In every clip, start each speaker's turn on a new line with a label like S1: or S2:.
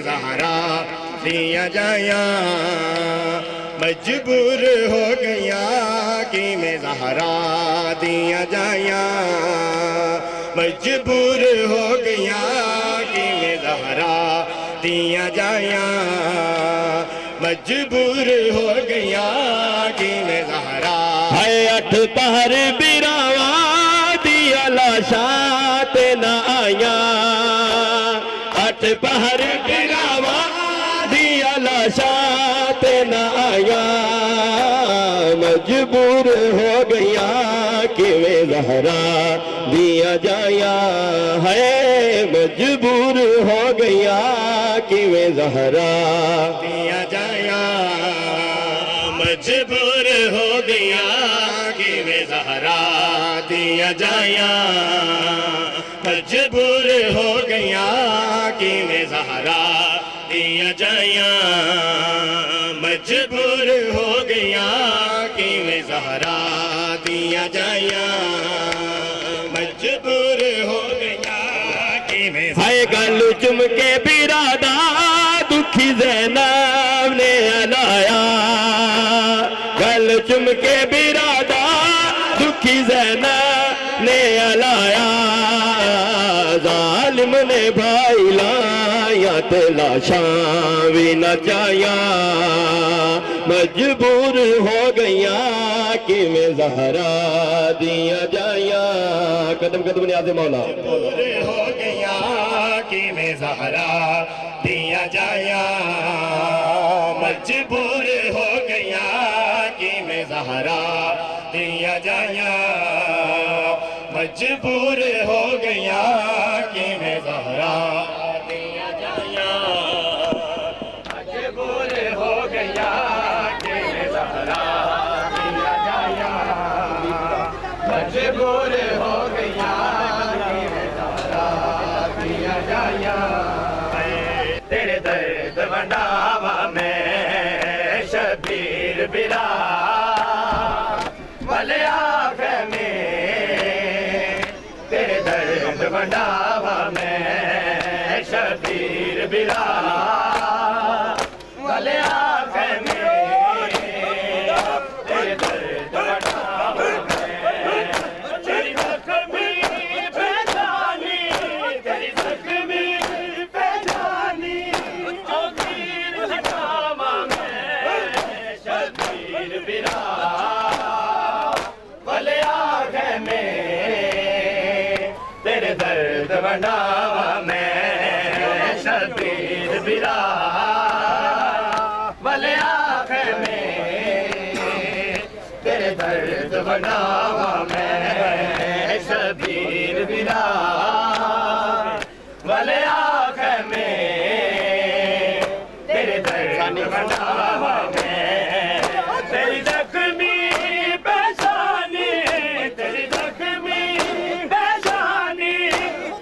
S1: ज़हरा दिया जाया मजबूर हो गया कि मैं ज़हरा दिया जाया मजबूर हो गया कि मैं ज़हरा दिया जाया मजबूर हो गया कि मैं ज़हरा
S2: है अठ पहर बिरावा दिया लाशात न आया अठ पहर बिरावा दिया लाशात न आया मजबूर हो गया कि वे ज़हरा दिया जाया है मजबूर हो गया कि वे ज़हरा
S1: दिया जाया मजबूर हो गया कि मैं ज़हरा दिया जाया मजबूर हो गया कि मैं ज़हरा दिया जाया मजबूर हो गया कि मैं ज़हरा दिया जाया मजबूर हो गया कि मैं
S2: हाय गल चुम के बिरादा दुखी ज़ैनब ने अलाया गल चुम के बिरादा दुखी ज़ैनब ने अलाया जालिम ने भाई लाया ते लाशां भी नचाया मजबूर हो गया कि मैं ज़हरा दिया जाया कदम कदम न्याज़े मौला
S1: मजबूर हो गया कि मैं ज़हरा दिया जाया मजबूर हो गया कि मैं ज़हरा दिया जाया मजबूर हो गया कि मैं ज़हरा दिया जाया मजबूर हो गया कि मैं ज़हरा दिया जाया मजबूर हो गया कि मैं ज़हरा दिया जाया तेरे दर्द वंडावा में शबीर बिला भले आँख में तेरे दर्द वंडावा में शबीर बिला भले आँख में तेरे दर्द वंडावा में तेरी ज़ख्मी पहचानी तेरी ज़ख्मी पहचानी चौकीर हटावा में शबीर बिला भले आँख में तेरे दर्द वंडावा में शबीर बिला भले आँख में तेरे दर्द वंडावा में शबीर बिला भले आँख में तेरे दर्द वंडावा में तेरी ज़ख्मी पहचानी तेरी ज़ख्मी पहचानी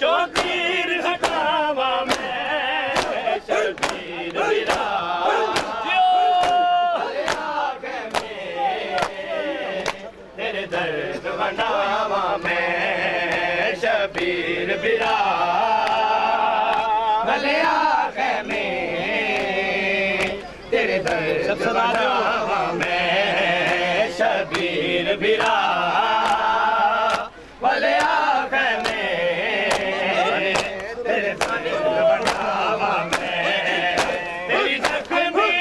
S1: चौकीर हटावा में शबीर बिला भले आँख में तेरे दर्द वंडावा में शबीर बिला भले आँख में तेरे दर्द वंडावा में शबीर बिला भले आँख में तेरे दर्द वंडावा में तेरी ज़ख्मी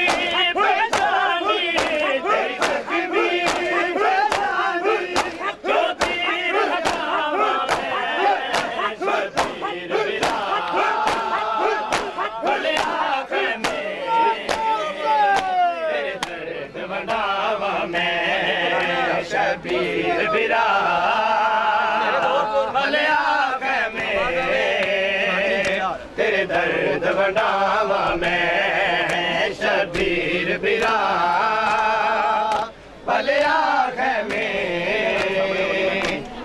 S1: पहचानी तेरी ज़ख्मी पहचानी चौकीर हटावा में शबीर बिला भले आँख में तेरे दर्द वंडावा में शबीर बिला भले आँख में तेरे दर्द वंडावा में शबीर बिला भले आँख में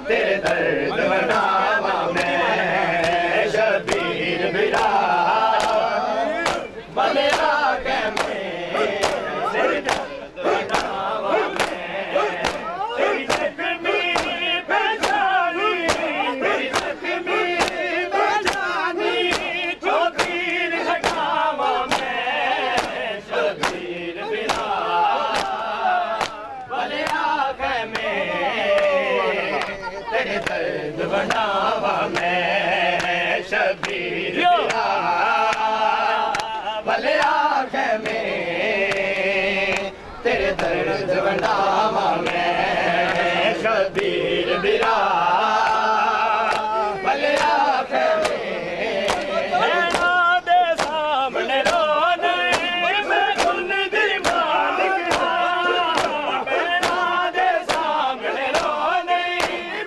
S1: तेरे दर्द वंडावा में शबीर बिला भले आँख में तेरे दर्द वंडावा में तेरी ज़ख्मी पहचानी तेरी ज़ख्मी पहचानी चौकीर हटावा तेरे दर्द बनावा मैं शबीर बिरा भले आँख में तेरे दर्द बनावा मैं शबीर बिरा भले आँख में नैना दे सामने रोने मैं खुद दी मालिक हाँ नैना दे सामने रोने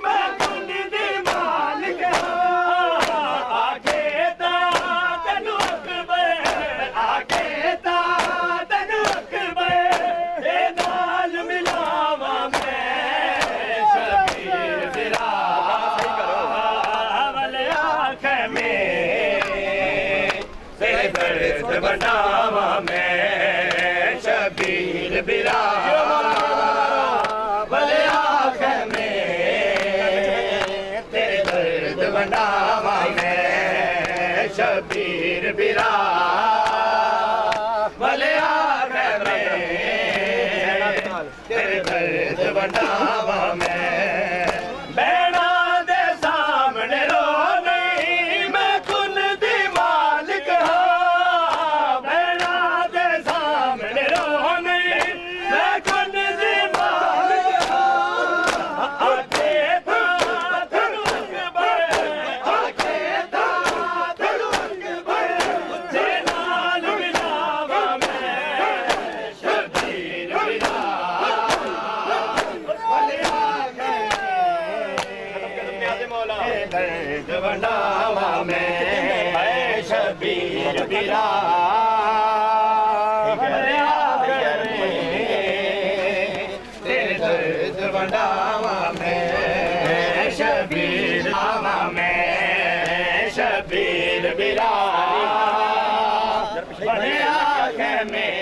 S1: मैं खुद दी मालिक हाँ आगे ता तेनू अकबर आगे ता तेनू अकबर ए नाल मिलावा मैं शबीर बिरा भले आँख में तेरे दर्द बनावा मैं शबीर बिरा भले आँख में तेरे दर्द बनावा मैं शबीर बिरा भले आँख में तेरे दर्द बनावा मैं बैना दे सामने रो नहीं मैं खुद दी मालिक हाँ बैना दे सामने रो नहीं मैं खुद दी मालिक हाँ आगे था तेनू अकबर आगे था तेनू अकबर ते नाल मिलावा मैं शबीर बिरा दर्द बनावा मैं शबीर बिरा भले आँख में तेरे दर्द बनावा मैं शबीर बनावा मैं शबीर बिरा भले आँख में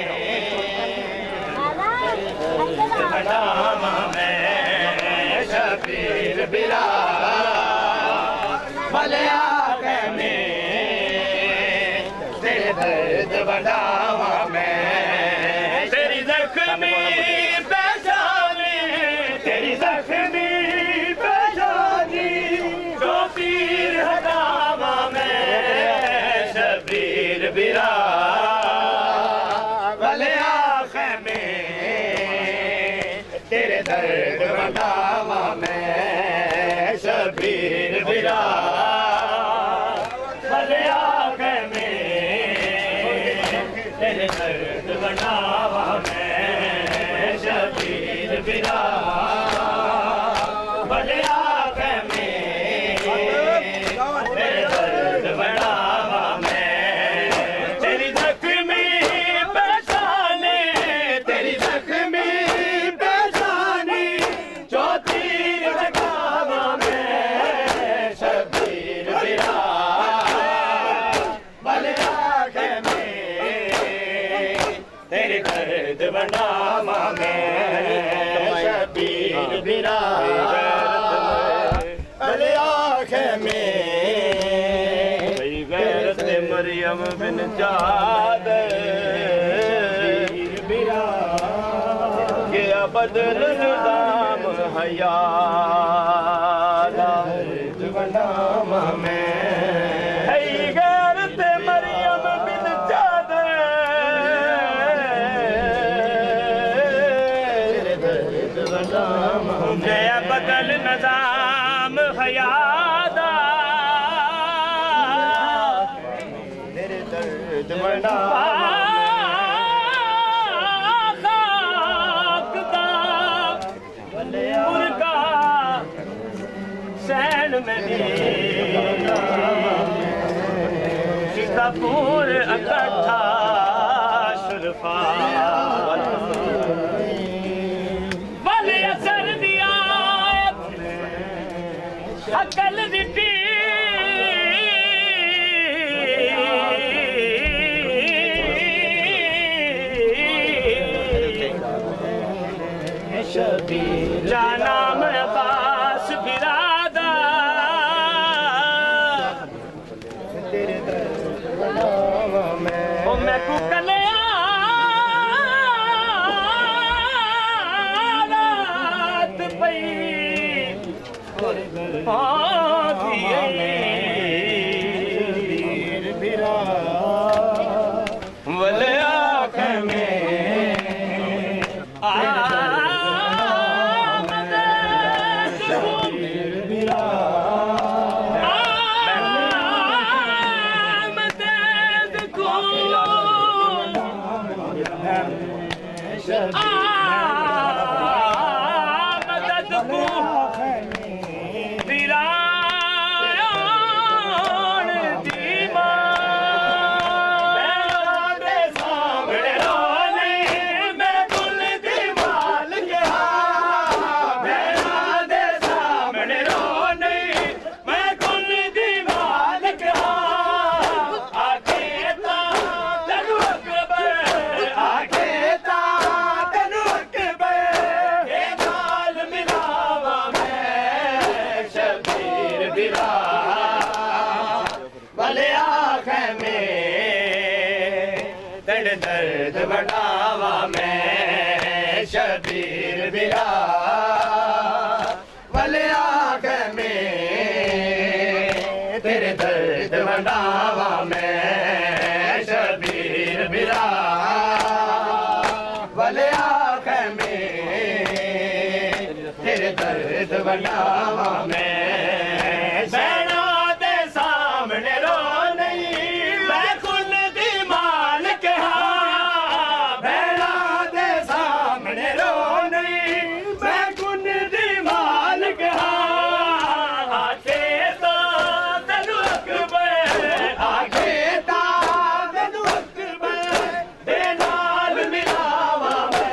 S1: बनावा मैं शबीर बिरा भले आँख में तेरे दर्द बनावा मैं तेरी जख्मी पहचाने तेरी जख्मी पहचानी जो तीर हटावा मैं शबीर बिरा भले आँख में तेरे दर्द बनावा मैं शबीर बिरा भले आँख में तेरे दर्द बनावा मैं शबीर बिरा भले आँख में तेरे दर्द बनावा मैं तेरी जख्मी पहचाने तेरी जख्मी पहचानी जो तीर लगावा मैं शबीर बिरा भले आँख में तेरे दर्द बनावा मैं शबीर बिरा भले आँख में गैरत मरियम बिन जादर बिरा गया बदल निजाम हया दर्द बनावा मैं गैरत मरियम बिन जादर दर्द बनावा गया बदल निजाम हयादा तेरे दर्द बनावा सैन में शिकापुर इकट्ठा शुरफा वाले असर दिया अकल दिटी शबीर नाम अब्बास बिरादा तेरे दर्द बनावा मैं कुकले रात पई तेरे दर्द बनावा मैं बहना दे सामने रो नहीं मैं खुद दी मालिक हाँ बहना दे सामने रो नहीं मैं खुद दी मालिक हाँ आखे तो तेनू अकबर आखे तो तेनू अकबर दे नाल मिलावा मैं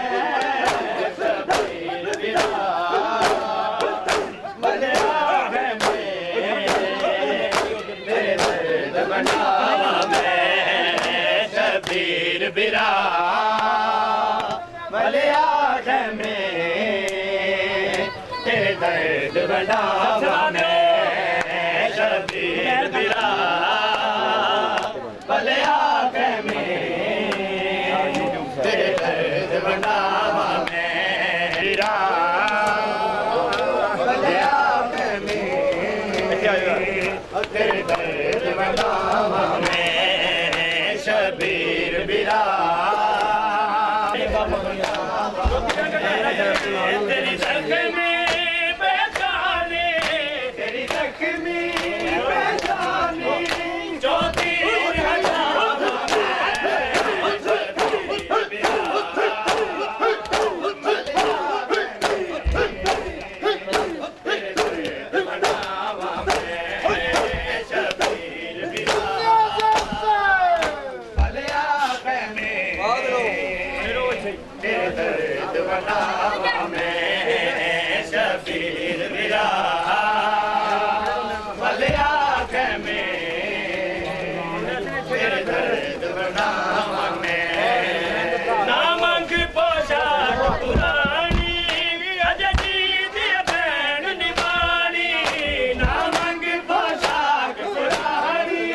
S1: शबीर बिरा भले आँख में तेरे दर्द बनावा मैं शबीर बिरा भले आँख में तेरे दर्द बनावा मैं बिरा भले आँख में तेरे दर्द बनावा मैं शबीर बिरा तेरी जख्मी पहचाने तेरी जख्मी पहचाने जो तीर हटावा तेरे दर्द बनावा मैं शबीर बिरा भले आँख में तेरे दर्द बनावा मैं ना मंग पोशाक पुरानी अजय दी बैन निभानी ना मंग पोशाक पुरानी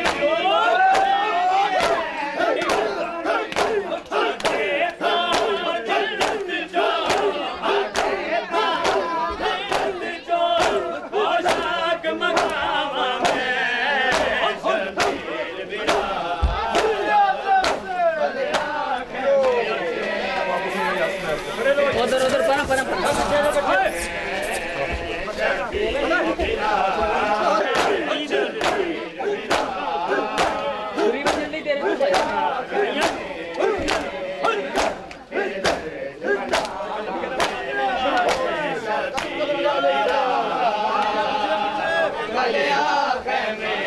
S3: उधर पना पना पना पूरी में जल्दी तेरे
S1: भले आँख में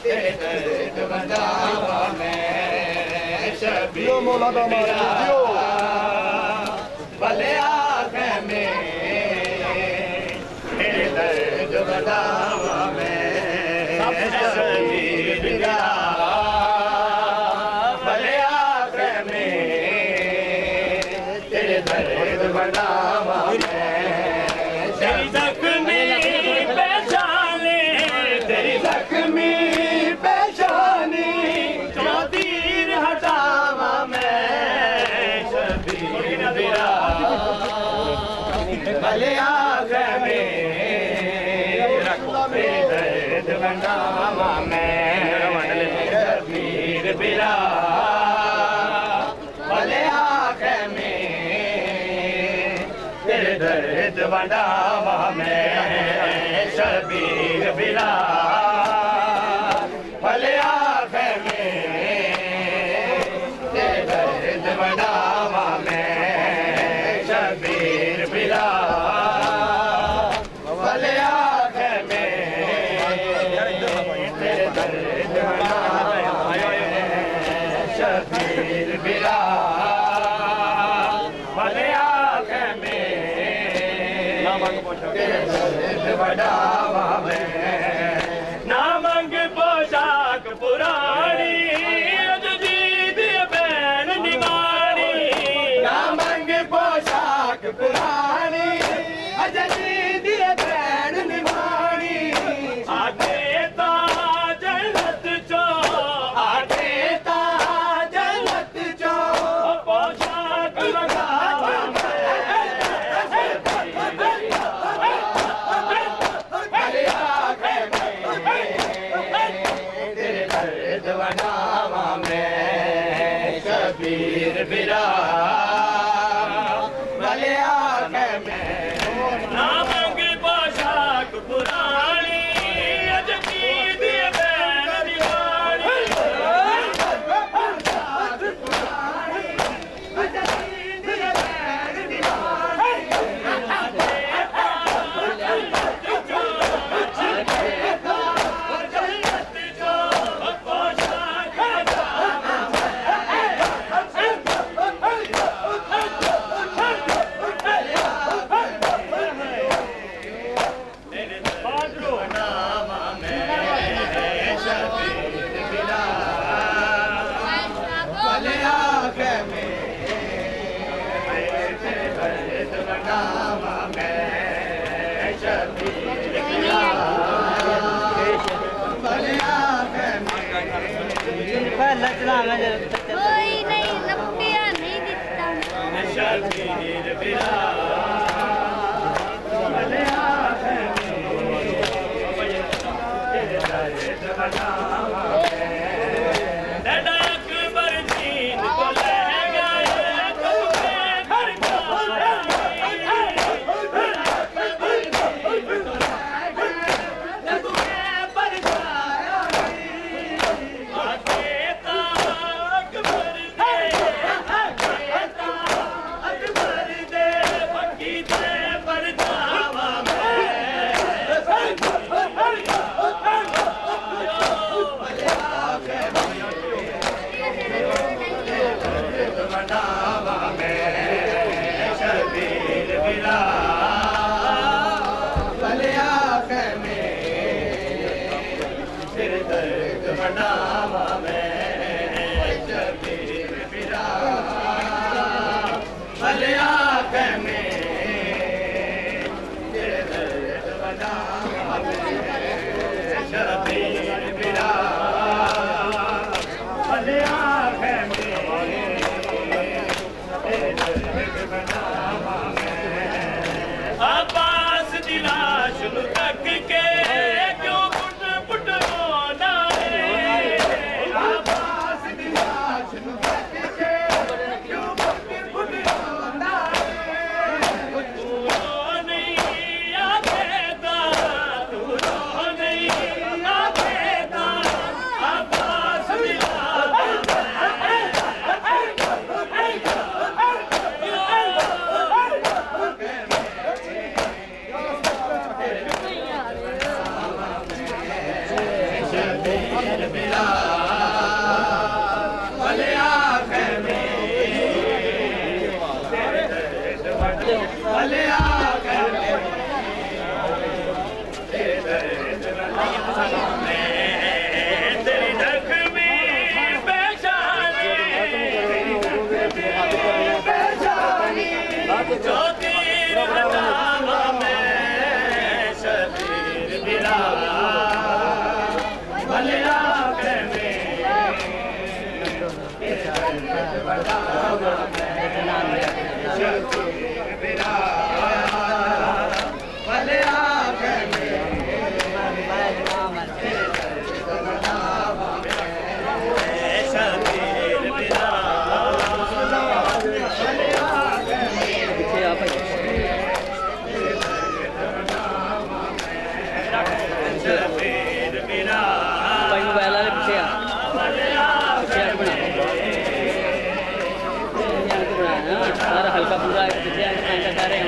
S1: तेरे दर्द बनावा मैं शबीर बिरा भले आँख में तेरे दर्द बनावा मैं शबीर बिरा भले आँख में तेरे दर्द बनावा मैं तेरी जख्मी पहचाने तेरी जख्मी पहचाने जो तीर हटावा मैं शबीर बिरा भले आँख में तेरे दर्द बनावा मैं शबीर बिरा भले आँख में तेरे दर्द बनावा मैं शबीर बिरा भले आँख में तेरे दर्द बनावा मैं शबीर बिरा भले आँख में तेरे दर्द बनावा मैं शबीर बिरा भले आँख में तेरे दर्द बनावा मैं ना मंग पोशाक पुरानी अजदीद बैन निवानी ना मंग पोशाक पुरानी अजदीद बैन निवानी आगे ता जन्नत चो आगे ता जन्नत चो पोशाक लगावा भले आँख में तेरे दर्द बनावा मैं शबीर बिरा भले आँख ना मंग पोशाक पुरानी अजकी दी बैन दीवानी
S4: कोई नहीं रुपया नहीं दिता
S1: शबीर बिला अकबर जीन को ले गए अब्बास दी लाश नूं तक के क्यों पुट पुट रोना है अब्बास दी लाश नूं तक के क्यों पुट पुट रोना है तू रो नहीं आखेदा तू रो नहीं आखेदा अब्बास दी हल्का पूरा सारे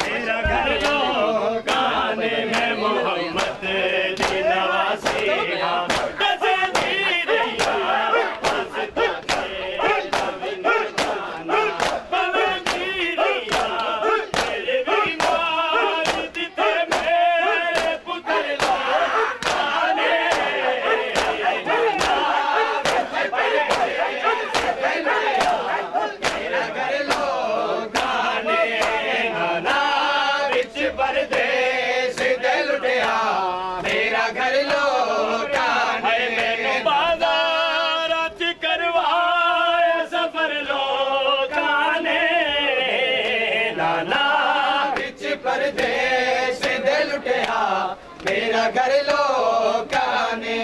S1: मेरा घर लो गाने में मोहम्मद दी नवासी
S5: घर लोकां ने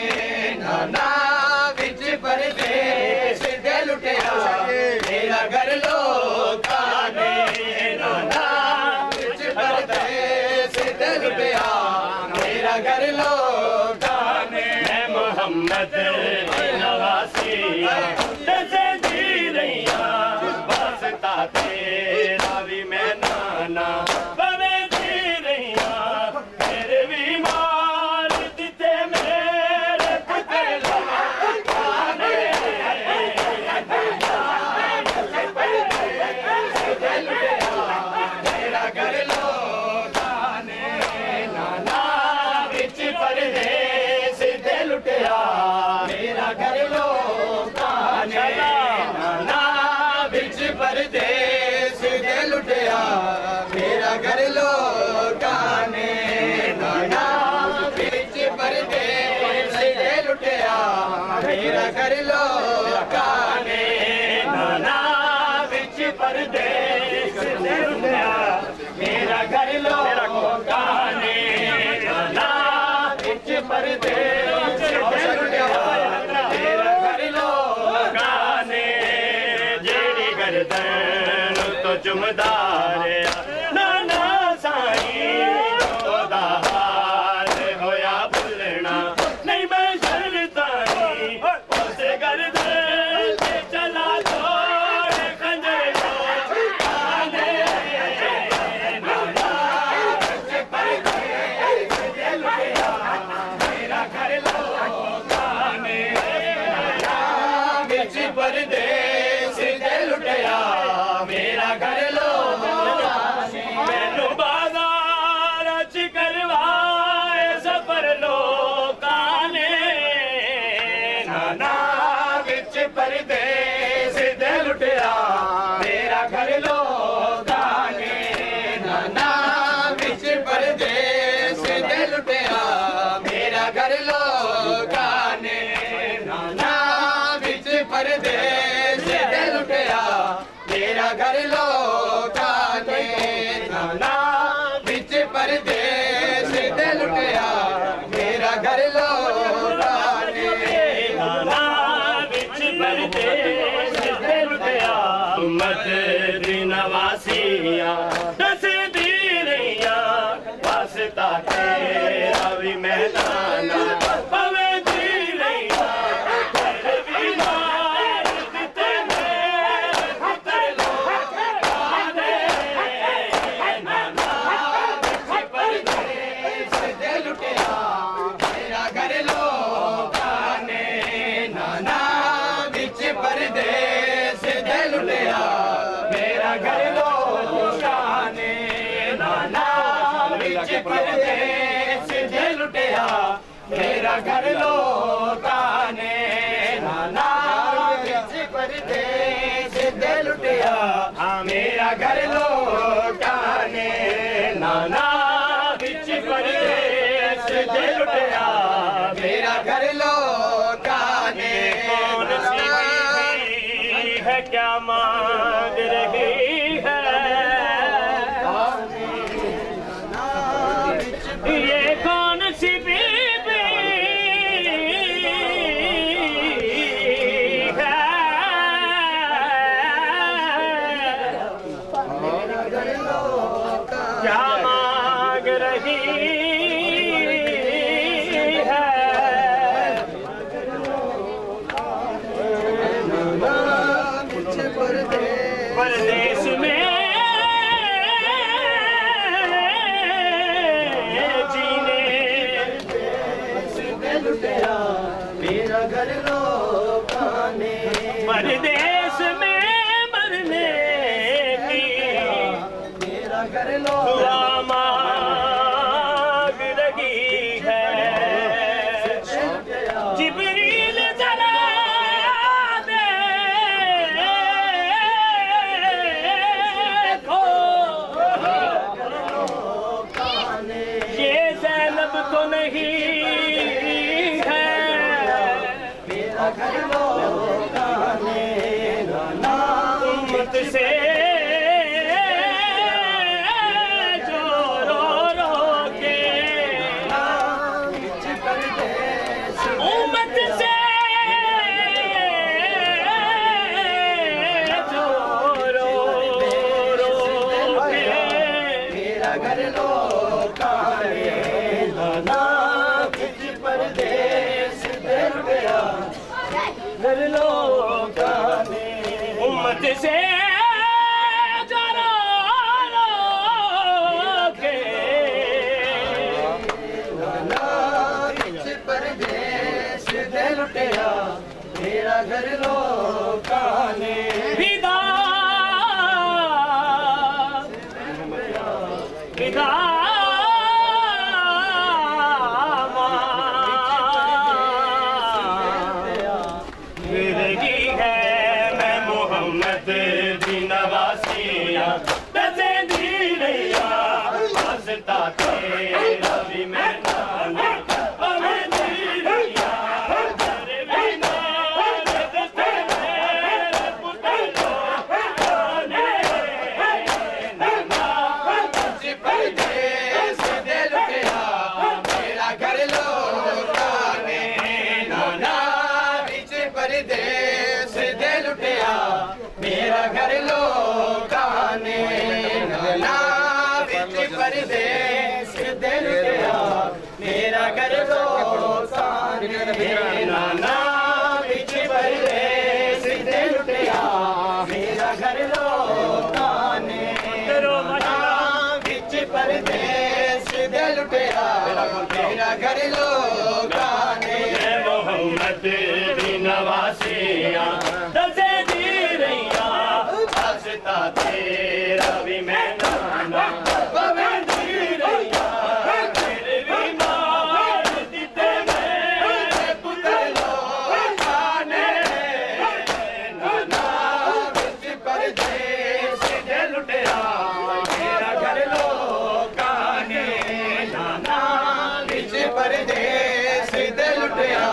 S5: नाना विच परदेस दे लुटिया मेरा घर लोकां ने नाना विच परदेस दे लुटिया मेरा घर लोकां ने
S1: मोहम्मद नवासी दसे जी रैया वास्ता तेरा भी मैं नाना पवे जी रैया मेरे भी मार दिते मेरे पुत्र लाने
S5: मेरा घर लोकां ने नाना विच परदेस दे लुटिया मेरा घर लोकां ने नाना विच परदेस दे लुटिया मेरा घर लोकां ने नाना विच परदेस दे लुटिया मेरा घर लोकां ने नाना विच परदेस दे लुटिया मेरा घर लोकां ने नाना विच परदेस दे लुटिया मेरा घर लोकां ने
S1: जेड़ी गर्दन तो चुमदार नाना साई ओदा हाल होया भुलना नहीं मैं शरता नहीं उस गर्दन से चला छोड़ खंजर आने
S5: मेरा घर लोकां ने विच परदेस दे लुटिया मेरा घर लोकां ने
S1: मैनू बाजार च करवाए सफर लोकां ने
S5: नाना विच परदेस दे लुटिया मेरा घर लोकां ने नाना विच परदेस दे लुटिया मेरा घर लोकां ने नाना विच परदेस दे लुटिया मेरा घर लोकां ने नाना विच परदेस दे लुटिया मेरा घर लोकां ने
S1: नाना विच परदेस दे लुटिया उम्मत दी नवासियां दस दी रैया वास्ता तेरा भी मैं नाना पवे जी रैया तेरे भी मार दिते मेरे पुत्र लाने नाना
S5: विच परदेस दे लुटिया मेरा घर लोकां ने नाना विच परदेस दे लुटिया मेरा घर लोकां ने नाना विच परदेस दे लुटिया मेरा घर लोकां ने नाना विच परदेस दे लुटिया मेरा घर लोकां ने नाना विच परदेस दे लुटिया मेरा घर लोकां ने
S1: कौन सी है क्या मांग रही है ये कौन सी बीबी है क्या मांग रही है परदेस में जीने
S5: मेरा घर लोकां ने
S1: परदेस में मरने की
S5: मेरा घर
S1: दुआ मांग रही है जिब्रील जरा देखो ये ज़ैनब तो नहीं है
S5: मेरा घर लोकां ने
S1: उम्मत से जो रो रो के
S5: लुटिया मेरा घर लोकां ने
S1: विदा विदा जिंदगी है मैं मोहम्मद दी नवासिया दसे दी रैया हंसता तेरा भी मैं नाना हमें दी रैया घर भी नार दसे मेरे पुत्र लोकाने नाना
S5: जी परदेस दे लुटिया मेरा घर लोकां ने नाना विच परदेस दे लुटिया मेरा घर लोकां ने नाना विच परदेस दे लुटिया मेरा घर लोकां ने नाना विच परदेस दे लुटिया मेरा घर लोकां ने नाना विच परदेस दे लुटिया मेरा घर लोकां ने
S1: मोहम्मद दी नवासिया दसे दी रैया हंसता तेरा भी मैं नाना हमें दी रैया तेरे भी मार दिते मेरे पुत्र लोकां ने
S5: नाना विच परदेस दे लुटिया मेरा घर लोकां ने नाना विच परदेस दे लुटिया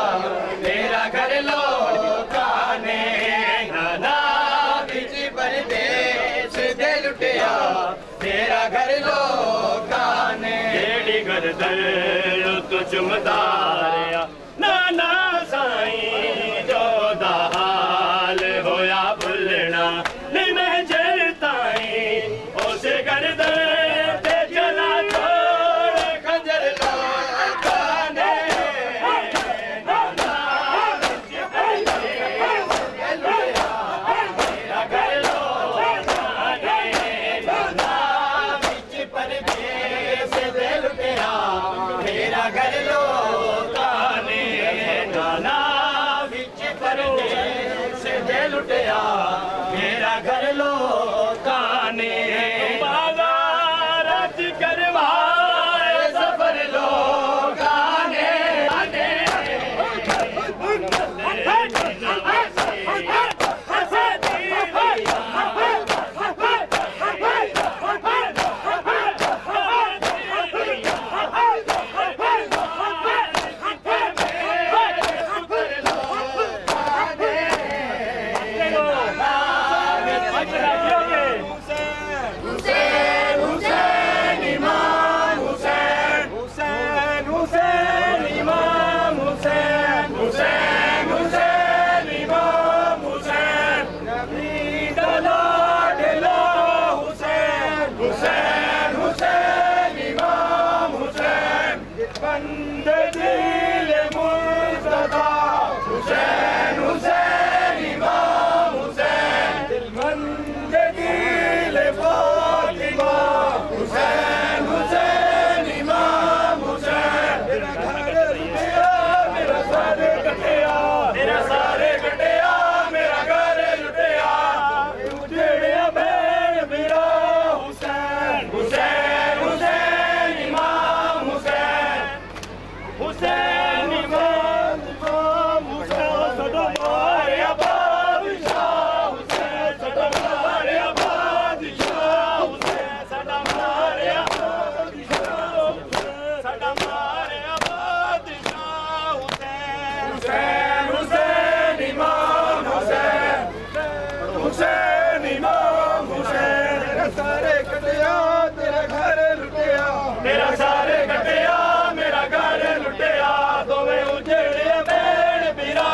S5: मेरा घर लोकां ने नाना विच परदेस दे लुटिया मेरा घर लोकां ने
S1: जेड़ी गर्दन तू चुमदारिया नाना साईं जो दा हाल होया भुलना नहीं मैं जरताई उस गर्दन ते चला छोड़
S5: खंजर लोकां ने नाना विच परदेस दे लुटिया मेरा घर लोकां ने नाना विच परदेस दे लुटिया मेरा घर लोकां ने नाना विच परदेस दे लुटिया मेरा घर लोकां ने
S1: बाजार करवाए
S5: सफर लोकां ने हुसैन हुसैन इमाम हुसैन हुसैन हुसैन इमाम हुसैन हुसैन हुसैन इमाम हुसैन नबी दा लाडला हुसैन हुसैन हुसैन इमाम हुसैन बंदे दिल मुर्तदा हुसैन हुसैन इमाम हुसैन दिलमंद दिल फातिमा हुसैन हुसैन इमाम हुसैन मेरा घर लुटिया मेरा सारे कटिया मेरा सारे कटिया मेरा घर लुटिया उजड़िया बैन मेरा हुसैन हुसैन हुसैन इमाम हुसैन हुसैन इमाम हुसैन सदा मारे बादशाह हुसैन सदा मारे बादशाह हुसैन सदा मारे बादशाह सदा मारे बादशाह हुसैन हुसैन इमाम हुसैन हुसैन इमाम हुसैन तेरा सारे कटिया तेरा घर लुटिया तेरा सारे कटिया मेरा घर लुटिया दोवें उजड़े बैन बिरा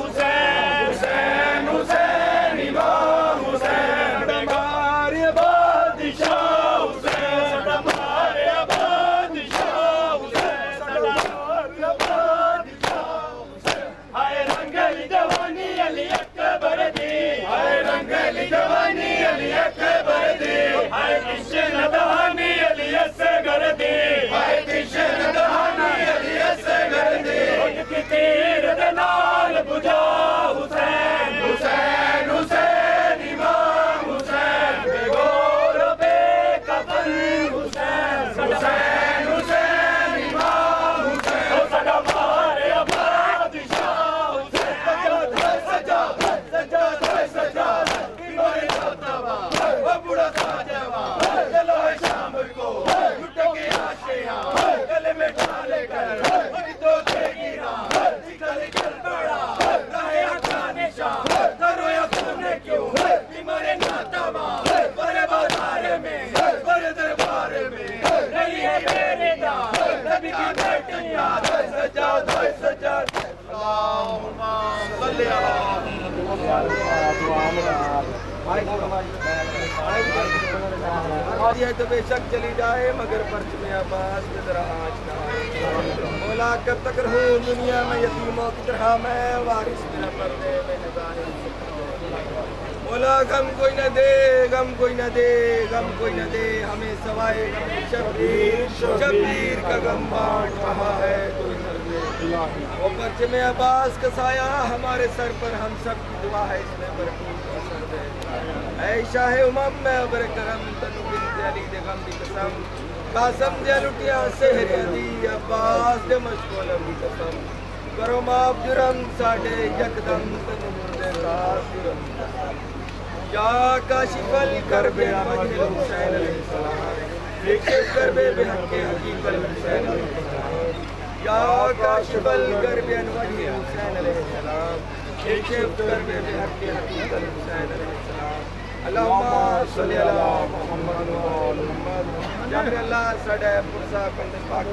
S5: हुसैन हुसैन हुसैन इमाम हुसैन सदा मारे बादशाह हुसैन सदा मारे बादशाह हुसैन सदा मारे बादशाह हुसैन ये तो बेशक चली जाए मगर पर्च में अब्बास में जरा आँच ना आए। मौला कब तक रहूं दुनिया में यतीमों की तरह मैं वारिस मेरा पर्दे में निगाहें। मौला गम कोई न दे, गम कोई न दे, गम कोई न दे हमें सवाए गम शब्बीर शब्बीर का गम बांट रहा है कोई न दे। वो पर्चे में अब्बास का साया हमारे सर पर हम सब की दुआ है इसमें भरपूर असर दे। ऐ शाह उमम में अबर करम तनु बिन अली दे गम दी कसम कासम दे लुटिया सहर अदी अब्बास दे मशगूल की कसम करो माफ जुर्म साडे यकदम तनु मुर्दे कास जुर्म या काशिफल करबे वजह हुसैन अलैहिस्सलाम एक करबे बेहक हकीकत हुसैन अलैहिस्सलाम या काशिफल करबे वजह हुसैन अलैहिस्सलाम एक करबे बेहक हकीकत हुसैन अलैहिस्सलाम अल्लाहुम्मा सल्ली अला मुहम्मद व आल मुहम्मद या अल्लाह साडे पुरसा कंदे पाक